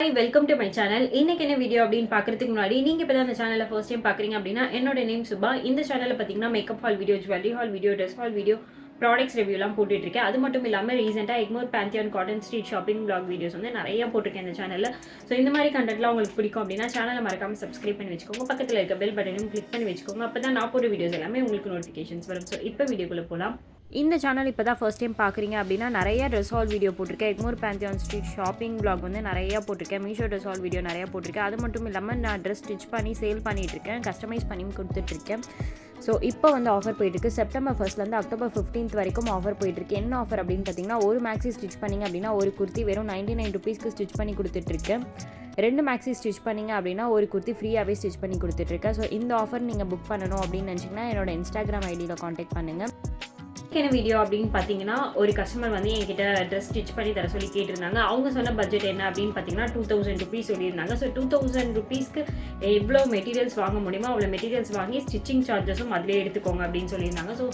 Hi, welcome to my channel. இன்னைக்கு என்ன video அப்படின்னு பார்க்கறதுக்கு முன்னாடி நீங்க இப்பதான் அந்த சேனலை ஃபர்ஸ்ட் டைம் பார்க்குறீங்க அப்படின்னா என்னோட நேம் சுபா. இந்த சேனலில் பார்த்தீங்கன்னா makeup haul video, jewellery haul video, dress haul video, products ரிவ்யூலாம் போட்டுட்டு இருக்கேன். அது மட்டும் இல்லாமல் ரீசெண்டாக Egmore Pantheon cotton street shopping vlog videos வந்து நிறைய போட்டிருக்கேன் இந்த சேனலில். ஸோ இந்த மாதிரி கண்டென்ட்லாம் உங்களுக்கு பிடிக்கும் அப்படின்னா சேனலை மறக்காமல் சப்ஸ்கிரைப் பண்ணி வச்சுக்கோங்க. பக்கத்தில் இருக்க பெல் பட்டனையும் கிளிக் பண்ணி வச்சுக்கோங்க. அப்போ தான் நான் போடுற வீடியோஸ் எல்லாமே உங்களுக்கு நோட்டிஃபிகேஷன்ஸ் வரும். ஸோ இப்போ வீடியோக்குள்ளே போகலாம். இந்த சேனல் இப்போ தான் ஃபர்ஸ்ட் டைம் பார்க்குறீங்க அப்படின்னா நிறைய ட்ரெஸ் ஹால் வீடியோ போட்டிருக்கேன். எக்மோர் பேந்தியான் ஸ்ட்ரீட் ஷாப்பிங் பிளாக் வந்து நிறையா போட்டிருக்கேன். மீஷோ ட்ரெஸ் ஹால் வீடியோ நிறையா போட்டிருக்கேன். அது மட்டும் இல்லாமல் நான் ட்ரெஸ் ஸ்டிச் பண்ணி சேல் பண்ணிகிட்ருக்கேன், கஸ்டமைஸ் பண்ணி கொடுத்துட்ருக்கேன். ஸோ இப்போ வந்து ஆஃபர் போயிட்டுருக்கு. செப்டம்பர் 1 அக்டோபர் 15 வரைக்கும் ஆஃபர் போயிட்டுருக்கு. என்ன ஆஃபர் அப்படின்னு பார்த்தீங்கன்னா, ஒரு மேக்ஸி ஸ்டிச் பண்ணிங்க அப்படின்னா ஒரு குர்த்தி வெறும் 99 ருபீஸ்க்கு ஸ்டிச் பண்ணி கொடுத்துட்ருக்கேன். 2 மேக்ஸி ஸ்டிச் பண்ணிங்க அப்படின்னா ஒரு குர்த்தி ஃப்ரீயாகவே ஸ்டிச் பண்ணி கொடுத்துட்ருக்கேன். ஸோ இந்த ஆஃபர் நீங்கள் புக் பண்ணணும் அப்படின்னு நினச்சிங்கன்னா என்னோட இன்ஸ்டாகிராம் ஐடியில் காண்டாக்ட் பண்ணுங்கள். என்ன வீடியோ அப்படின்னு பார்த்தீங்கன்னா, ஒரு கஸ்டமர் வந்து என்கிட்ட ட்ரெஸ் ஸ்டிச் பண்ணி தர சொல்லி கேட்டிருந்தாங்க. அவங்க சொன்ன பட்ஜெட் என்ன அப்படின்னு பார்த்தீங்கன்னா 2000 ருபீஸ் சொல்லியிருந்தாங்க. ஸோ 2000 ருபீஸ்க்கு எவ்வளோ மெட்டீரியல்ஸ் வாங்க முடியுமோ அவ்வளோ மெட்டீரியல்ஸ் வாங்கி ஸ்டிச்சிங் சார்ஜஸும் அதிலே எடுத்துக்கோங்க அப்படின்னு சொல்லியிருந்தாங்க. ஸோ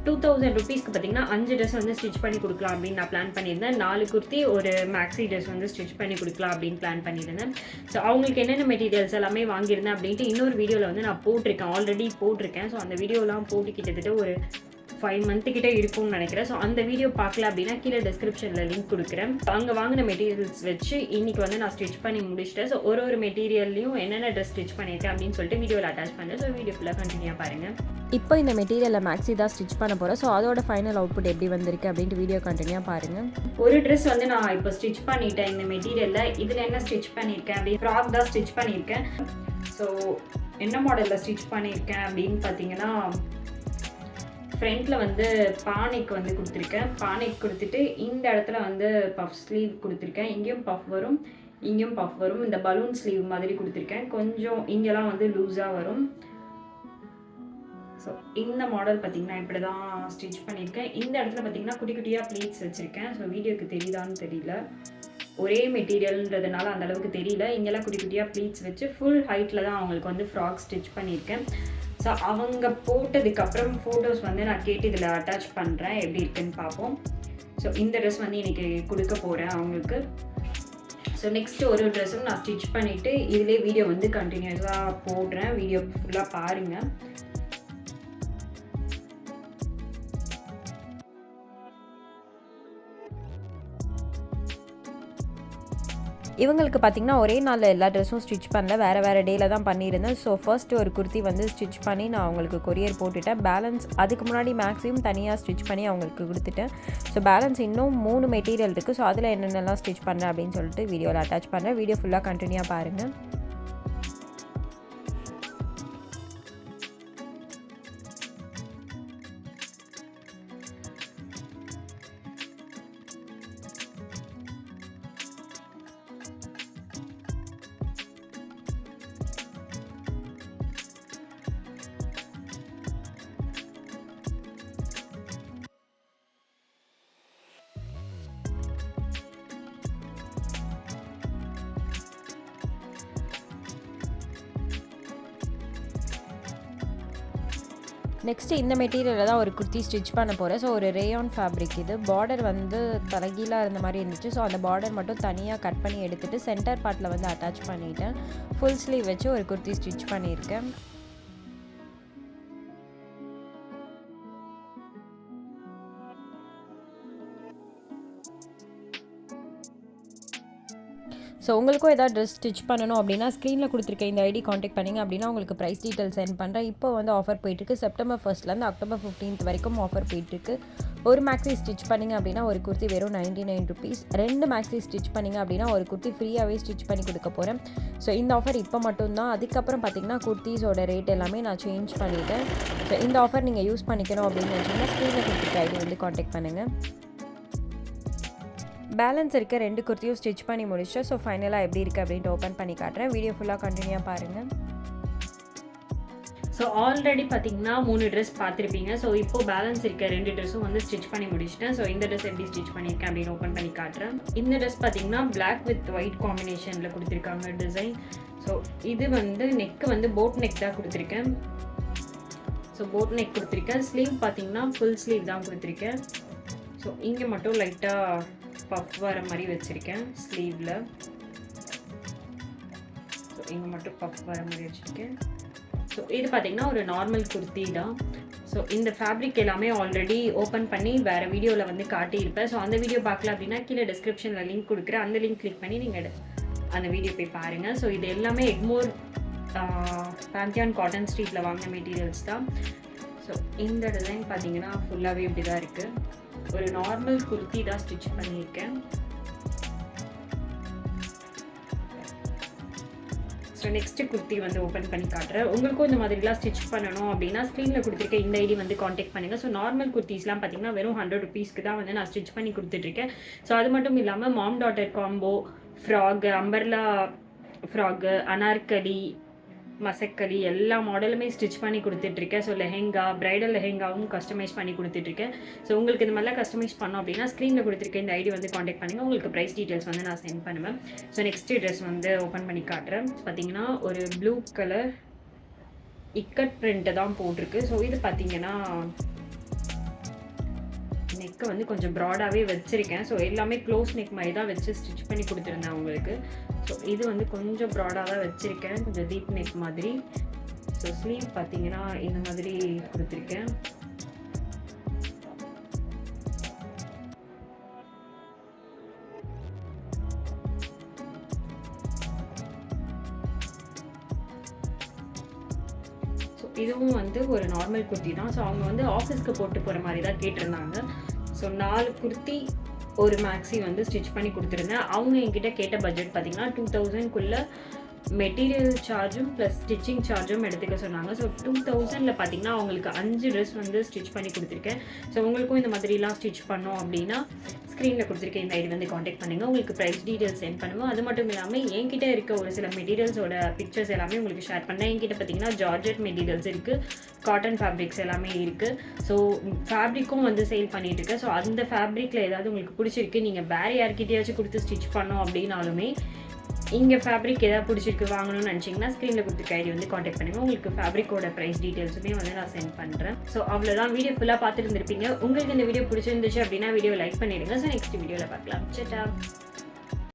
2000 ருபீஸ்க்கு பார்த்தீங்கன்னா 5 ட்ரெஸ் வந்து ஸ்டிச் பண்ணி கொடுக்கலாம் அப்படின்னு நான் பிளான் பண்ணியிருந்தேன். 4 குர்த்தி ஒரு மேக்ஸி ட்ரெஸ் வந்து ஸ்டிச் பண்ணி கொடுக்கலாம் அப்படின்னு பிளான் பண்ணியிருந்தேன். ஸோ அவங்களுக்கு என்னென்ன மெட்டீரியல்ஸ் எல்லாமே வாங்கியிருந்தேன் அப்படின்ட்டு இன்னொரு வீடியோவில் வந்து நான் போட்டிருக்கேன், ஆல்ரெடி போட்டிருக்கேன். ஸோ அந்த வீடியோலாம் போட்டு கிட்டத்தட்ட ஒரு 5 மந்த்து கிட்டே இருக்கும்னு நினைக்கிறேன். ஸோ அந்த வீடியோ பார்க்கல அப்படின்னா கீழே டிஸ்கிரிப்ஷனில் லிங்க் கொடுக்குறேன். அங்கே வாங்கின மெட்டீரியல்ஸ் வச்சு இன்றைக்கி வந்து நான் ஸ்டிச் பண்ணி முடிச்சிட்டேன். ஸோ ஒரு மெட்டீரியல்லையும் என்னென்ன ட்ரெஸ் ஸ்டிச் பண்ணியிருக்கேன் அப்படின்னு சொல்லிட்டு வீடியோவில் அட்டாச் பண்ணேன். ஸோ வீடியோ ஃபுல்லாக கண்டினியூவாக பாருங்கள். இப்போ இந்த மெட்டீரியலில் மேக்ஸி தான் ஸ்டிச் பண்ண போகிறேன். ஸோ அதோட ஃபைனல் அவுட்புட் எப்படி வந்திருக்கு அப்படின்ட்டு வீடியோ கண்டினியூவாக பாருங்கள். ஒரு ட்ரெஸ் வந்து நான் இப்போ ஸ்டிச் பண்ணிட்டேன் இந்த மெட்டீரியலில். இதில் என்ன ஸ்டிச் பண்ணியிருக்கேன் அப்படின்னு ஃப்ராக் தான் ஸ்டிச் பண்ணியிருக்கேன். ஸோ என்ன மாடலில் ஸ்டிச் பண்ணியிருக்கேன் அப்படின்னு பார்த்தீங்கன்னா, ஃப்ரண்ட்டில் வந்து பானைக்கு வந்து கொடுத்துருக்கேன். பானைக்கு கொடுத்துட்டு இந்த இடத்துல வந்து பஃப் ஸ்லீவ் கொடுத்துருக்கேன். இங்கேயும் பஃப் வரும், இங்கேயும் பஃப் வரும். இந்த பலூன் ஸ்லீவ் மாதிரி கொடுத்துருக்கேன். கொஞ்சம் இங்கெல்லாம் வந்து லூஸாக வரும். ஸோ இந்த மாடல் பார்த்திங்கன்னா இப்படி தான் ஸ்டிச் பண்ணியிருக்கேன். இந்த இடத்துல பார்த்திங்கன்னா குட்டி குட்டியாக ப்ளீட்ஸ் வச்சுருக்கேன். ஸோ வீடியோக்கு தெரியுதான்னு தெரியல, ஒரே மெட்டீரியல்ன்றதுனால அந்தளவுக்கு தெரியல. இங்கெல்லாம் குட்டி குட்டியாக ப்ளீட்ஸ் வச்சு ஃபுல் ஹைட்டில் தான் அவங்களுக்கு வந்து ஃப்ராக் ஸ்டிச் பண்ணியிருக்கேன். ஸோ அவங்க போட்டதுக்கப்புறம் ஃபோட்டோஸ் வந்து நான் கேட்டு இதில் அட்டாச் பண்ணுறேன், எப்படி இருக்குன்னு பார்ப்போம். ஸோ இந்த ட்ரெஸ் வந்து இன்றைக்கி கொடுக்க போகிறேன் அவங்களுக்கு. ஸோ நெக்ஸ்ட்டு ஒரு ட்ரெஸ்ஸும் நான் ஸ்டிச் பண்ணிவிட்டு இதிலே வீடியோ வந்து கண்டினியூஸாக போடுறேன். வீடியோ ஃபுல்லாக பாருங்கள். இவங்களுக்கு பார்த்திங்கன்னா ஒரே நாளில் எல்லா ட்ரெஸ்ஸும் ஸ்டிச் பண்ணல, வேறு டேயில் தான் பண்ணியிருந்தேன். ஸோ ஃபர்ஸ்ட் ஒரு குர்த்தி வந்து ஸ்டிச் பண்ணி நான் அவங்களுக்கு கொரியர் போட்டுட்டேன். பேலன்ஸ் அதுக்கு முன்னாடி மேக்ஸிமம் தனியாக ஸ்டிச் பண்ணி அவங்களுக்கு கொடுத்துட்டேன். ஸோ பேலன்ஸ் இன்னும் 3 மெட்டீரியல் இருக்குது. ஸோ அதில் என்னென்னலாம் ஸ்டிச் பண்ணேன் அப்படின்னு சொல்லிட்டு வீடியோவில் அட்டாச் பண்ணுறேன். வீடியோ ஃபுல்லாக கண்டினியூவாக பாருங்கள். நெக்ஸ்ட்டு இந்த மெட்டீரியலில் தான் ஒரு குர்த்தி ஸ்டிச் பண்ண போகிறேன். ஸோ ஒரு ரேயான் ஃபேப்ரிக் இது. பார்டர் வந்து தலைகீழாக இருந்த மாதிரி இருந்துச்சு. ஸோ அந்த பார்டர் மட்டும் தனியாக கட் பண்ணி எடுத்துகிட்டு சென்டர் பார்ட்டில் வந்து அட்டாச் பண்ணிவிட்டேன். ஃபுல் ஸ்லீவ் வச்சு ஒரு குர்த்தி ஸ்டிச் பண்ணியிருக்கேன். ஸோ உங்களுக்கும் ஏதாவது ட்ரெஸ் ஸ்டிச் பண்ணணும் அப்படின்னா ஸ்க்ரீனில் கொடுத்துருக்க இந்த ஐடி காண்டாக்ட் பண்ணிங்க அப்படின்னா உங்களுக்கு ப்ரைஸ் டீட்டெயில் சென்ட் பண்ணுறேன். இப்போ வந்து ஆஃபர் போயிட்டுருக்கு. செப்டம்பர் 1 அக்டோபர் 15 வரைக்கும் ஆஃபர் போயிட்டுருக்கு. ஒரு மேக்ஸி ஸ்டிச் பண்ணிங்க அப்படின்னா ஒரு குர்த்தி வெறும் 99 ருபீஸ். 2 மேக்ஸி ஸ்டிச் பண்ணிங்க அப்படின்னா ஒரு குர்த்தி ஃப்ரீயாகவே ஸ்டிச் பண்ணி கொடுக்க போகிறேன். ஸோ இந்த ஆஃபர் இப்போ மட்டும்தான். அதுக்கப்புறம் பார்த்திங்கன்னா குர்த்திஸோட ரேட் எல்லாமே நான் சேஞ்ச் பண்ணிவிட்டேன். ஸோ இந்த ஆஃபர் நீங்கள் யூஸ் பண்ணிக்கணும் அப்படின்னு நினச்சிங்கன்னா ஸ்க்ரீனில் கொடுத்துருக்க ஐடி வந்து காண்டாக்ட் பண்ணுங்கள். பேலன்ஸ் இருக்க 2 குர்த்தியும் ஸ்டிச் பண்ணி முடிச்சிட்டேன். ஸோ ஃபைனலாக எப்படி இருக்குது அப்படின்ட்டு ஓப்பன் பண்ணி காட்டுறேன். வீடியோ ஃபுல்லாக கண்டினியூவாக பாருங்கள். ஸோ ஆல்ரெடி பார்த்தீங்கன்னா 3 ட்ரெஸ் பார்த்துருப்பீங்க. ஸோ இப்போது பேலன்ஸ் இருக்க 2 ட்ரெஸ்ஸும் வந்து ஸ்டிச் பண்ணி முடிச்சிட்டேன். ஸோ இந்த ட்ரெஸ் எப்படி ஸ்டிச் பண்ணியிருக்கேன் அப்படின்னு ஓப்பன் பண்ணி காட்டுறேன். இந்த ட்ரெஸ் பார்த்தீங்கன்னா பிளாக் வித் ஒயிட் காம்பினேஷனில் கொடுத்துருக்காங்க டிசைன். ஸோ இது வந்து நெக்கு வந்து போட் நெக் தான் கொடுத்துருக்கேன். ஸோ போட் நெக் கொடுத்துருக்கேன். ஸ்லீவ் பார்த்தீங்கன்னா ஃபுல் ஸ்லீவ் தான் கொடுத்துருக்கேன். ஸோ இங்கே மட்டும் லைட்டாக பஃப் வர மாதிரி வச்சுருக்கேன் ஸ்லீவில். இங்கே மட்டும் பஃப் வர மாதிரி வச்சுருக்கேன். ஸோ இது பார்த்திங்கன்னா ஒரு நார்மல் குர்த்தி தான். ஸோ இந்த ஃபேப்ரிக் எல்லாமே ஆல்ரெடி ஓப்பன் பண்ணி வேறு வீடியோவில் வந்து காட்டியிருப்பேன். ஸோ அந்த வீடியோ பார்க்கல அப்படின்னா கீழே டிஸ்கிரிப்ஷனில் லிங்க் கொடுக்குறேன். அந்த லிங்க் கிளிக் பண்ணி நீங்கள் அந்த வீடியோ போய் பாருங்கள். ஸோ இது எல்லாமே எக்மோர் பேந்தியான் காட்டன் ஸ்ட்ரீட்டில் வாங்கின மெட்டீரியல்ஸ் தான். ஸோ இந்த டிசைன் பார்த்தீங்கன்னா ஃபுல்லாகவே இப்படி தான் இருக்குது. ஒரு நார்மல் குர்த்தி தான் ஸ்டிச் பண்ணியிருக்கேன். ஸோ நெக்ஸ்ட்டு குர்த்தி வந்து ஓப்பன் பண்ணி காட்டுறேன். உங்களுக்கும் இந்த மாதிரிலாம் ஸ்டிச் பண்ணணும் அப்படின்னா ஸ்க்ரீனில் கொடுத்துருக்க இந்த ஐடி வந்து காண்டாக்ட் பண்ணுங்கள். ஸோ நார்மல் குர்த்திஸ்லாம் பார்த்தீங்கன்னா வெறும் 100 rupeesக்கு தான் வந்து நான் ஸ்டிச் பண்ணி கொடுத்துட்ருக்கேன். ஸோ அது மட்டும் இல்லாமல் mom daughter combo, frock, umbrella frock, anarkali, masakali எல்லா மாடலுமே ஸ்டிச் பண்ணி கொடுத்துட்ருக்கேன். ஸோ லெஹெங்கா, ப்ரைடல் லெஹெங்காவும் கஸ்டமைஸ் பண்ணி கொடுத்துட்ருக்கேன். ஸோ உங்களுக்கு இந்த மாதிரிலாம் கஸ்டமைஸ் பண்ணோம் அப்படின்னா ஸ்க்ரீனில் கொடுத்துருக்க இந்த ஐடி வந்து காண்டாக்ட் பண்ணுங்கள். உங்களுக்கு ப்ரைஸ் டீட்டெயில்ஸ் வந்து நான் சென்ட் பண்ணுவேன். ஸோ நெக்ஸ்ட்டு ட்ரெஸ் வந்து ஓப்பன் பண்ணி காட்டுறேன். பார்த்தீங்கன்னா ஒரு ப்ளூ கலர் இக்கட் பிரிண்ட்டு தான் போட்டிருக்கு. ஸோ இது பார்த்தீங்கன்னா நெக்கை வந்து கொஞ்சம் ப்ராடாகவே வச்சுருக்கேன். ஸோ எல்லாமே க்ளோஸ் நெக் மாதிரி தான் வச்சு ஸ்டிச் பண்ணி கொடுத்துருந்தேன் உங்களுக்கு. ஸோ இது வந்து கொஞ்சம் ப்ராடாக தான் வச்சுருக்கேன், கொஞ்சம் டீப் நெக் மாதிரி. ஸோ ஸ்லீவ் பார்த்தீங்கன்னா இந்த மாதிரி கொடுத்துருக்கேன். ஸோ இதுவும் வந்து ஒரு நார்மல் குர்த்தி தான். ஸோ அவங்க வந்து ஆஃபீஸ்க்கு போட்டு போகிற மாதிரி தான் கேட்டிருந்தாங்க. ஸோ 4 குர்த்தி ஒரு மேக்ஸி வந்து ஸ்டிச் பண்ணி கொடுத்துருந்தேன். அவங்க என்கிட்ட கேட்ட பட்ஜெட் பார்த்திங்கன்னா 2000க்குள்ளே மெட்டீரியல் சார்ஜும் ப்ளஸ் ஸ்டிச்சிங் சார்ஜும் எடுத்துக்க சொன்னாங்க. ஸோ 2000ல் பார்த்திங்கன்னா அவங்களுக்கு 5 ட்ரெஸ் வந்து ஸ்டிச் பண்ணி கொடுத்துருக்கேன். ஸோ உங்களுக்கும் இந்த மாதிரிலாம் ஸ்டிச் பண்ணோம் அப்படின்னா ஸ்க்ரீனில் கொடுத்துருக்கேன் இந்த ஐடி வந்து காண்டாக்ட் பண்ணுங்கள். உங்களுக்கு ப்ரைஸ் டீட்டெயில்ஸ் சென்ட் பண்ணுவோம். அது மட்டும் இல்லாமல் என்கிட்ட இருக்க ஒரு சில மெட்டீரியல்ஸோட பிக்சர்ஸ் எல்லாமே உங்களுக்கு ஷேர் பண்ணேன். என்கிட்ட பார்த்திங்கன்னா ஜார்ஜெட் மெட்டீரியல்ஸ் இருக்குது, காட்டன் ஃபேப்ரிக்ஸ் எல்லாமே இருக்குது. ஸோ ஃபேப்ரிக்கும் வந்து சேல் பண்ணிகிட்ருக்கேன். ஸோ அந்த ஃபேப்ரிக்கில் ஏதாவது உங்களுக்கு பிடிச்சிருக்கு, நீங்கள் வேறு யார்கிட்டயாச்சும் கொடுத்து ஸ்டிச் பண்ணோம் அப்படின்னாலுமே இங்கே ஃபேப்ரிக் எதாவது பிடிச்சிருக்கு வாங்கணும்னு நினச்சிங்கன்னா ஸ்க்ரீனில் கொடுத்துருக்க ஐடி வந்து காண்டாக்ட் பண்ணுங்கள். உங்களுக்கு ஃபேப்ரிக்கோட ப்ரைஸ் டீட்டெயில்ஸுமே வந்து நான் சென்ட் பண்ணுறேன். ஸோ அவ்வளோதான், வீடியோ ஃபுல்லாக பார்த்துட்டு இருந்திருப்பீங்க. உங்களுக்கு இந்த வீடியோ பிடிச்சிருந்துச்சு அப்படின்னா வீடியோ லைக் பண்ணிடுங்க. ஸோ நெக்ஸ்ட் வீடியோவில் பார்க்கலாம். சட்டா.